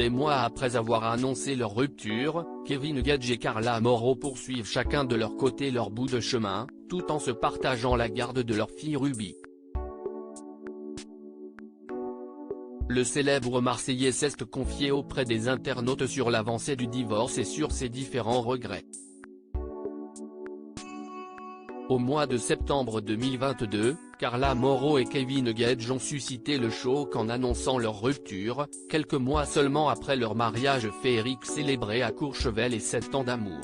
Des mois après avoir annoncé leur rupture, Kevin Gage et Carla Mauro poursuivent chacun de leur côté leur bout de chemin, tout en se partageant la garde de leur fille Ruby. Le célèbre Marseillais s'est confié auprès des internautes sur l'avancée du divorce et sur ses différents regrets. Au mois de septembre 2022, Carla Mauro et Kevin Gage ont suscité le choc en annonçant leur rupture, quelques mois seulement après leur mariage féerique célébré à Courchevel et 7 ans d'amour.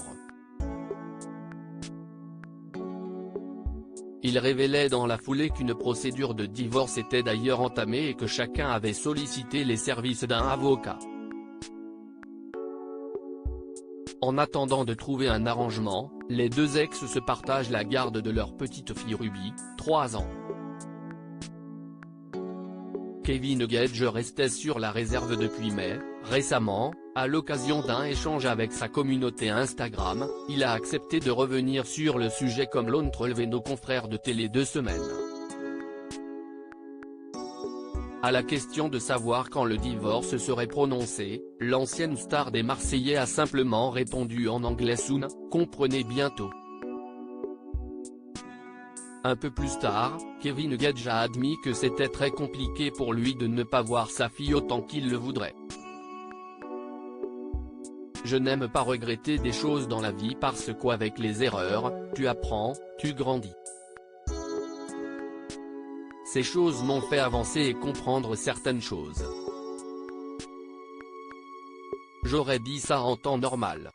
Ils révélaient dans la foulée qu'une procédure de divorce était d'ailleurs entamée et que chacun avait sollicité les services d'un avocat. En attendant de trouver un arrangement, les deux ex se partagent la garde de leur petite fille Ruby, 3 ans. Kevin Gage restait sur la réserve depuis mai. Récemment, à l'occasion d'un échange avec sa communauté Instagram, il a accepté de revenir sur le sujet comme l'ont relevé nos confrères de Télé 2 Semaines. À la question de savoir quand le divorce serait prononcé, l'ancienne star des Marseillais a simplement répondu en anglais soon, comprenez bientôt. Un peu plus tard, Kevin Gage a admis que c'était très compliqué pour lui de ne pas voir sa fille autant qu'il le voudrait. Je n'aime pas regretter des choses dans la vie parce qu'avec les erreurs, tu apprends, tu grandis. Ces choses m'ont fait avancer et comprendre certaines choses. J'aurais dit ça en temps normal.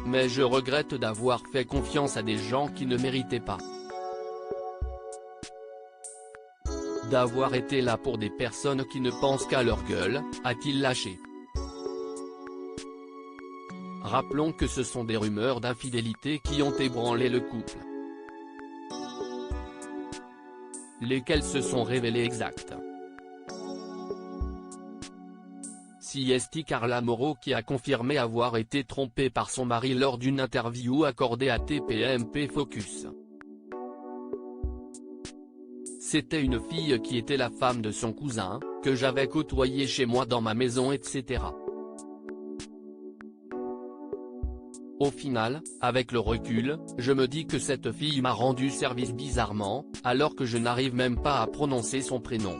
Mais je regrette d'avoir fait confiance à des gens qui ne méritaient pas. D'avoir été là pour des personnes qui ne pensent qu'à leur gueule, a-t-il lâché. Rappelons que ce sont des rumeurs d'infidélité qui ont ébranlé le couple. Lesquelles se sont révélées exactes. C'est Carla Mauro qui a confirmé avoir été trompée par son mari lors d'une interview accordée à TPMP Focus. C'était une fille qui était la femme de son cousin, que j'avais côtoyée chez moi dans ma maison etc. Au final, avec le recul, je me dis que cette fille m'a rendu service bizarrement, alors que je n'arrive même pas à prononcer son prénom.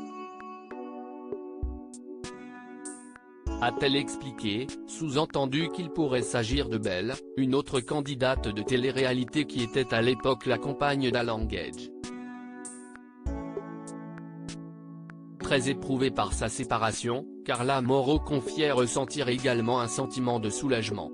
A-t-elle expliqué, sous-entendu qu'il pourrait s'agir de Belle, une autre candidate de télé-réalité qui était à l'époque la compagne d'Alan Gage. Très éprouvée par sa séparation, Carla Mauro confiait ressentir également un sentiment de soulagement.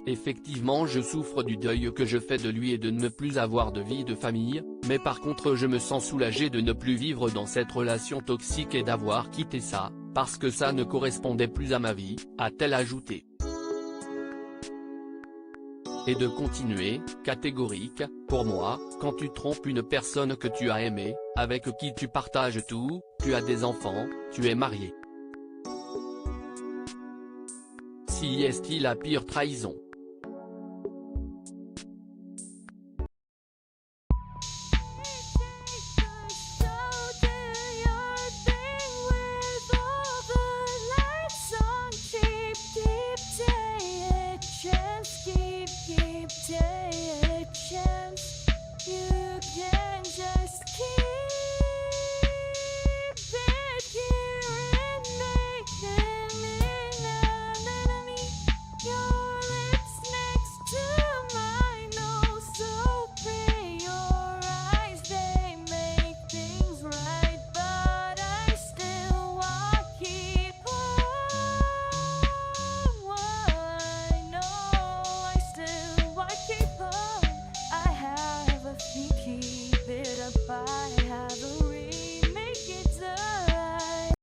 Effectivement je souffre du deuil que je fais de lui et de ne plus avoir de vie de famille, mais par contre je me sens soulagé de ne plus vivre dans cette relation toxique et d'avoir quitté ça, parce que ça ne correspondait plus à ma vie, a-t-elle ajouté. Et de continuer, catégorique, pour moi, quand tu trompes une personne que tu as aimée, avec qui tu partages tout, tu as des enfants, tu es marié. C'est la pire trahison.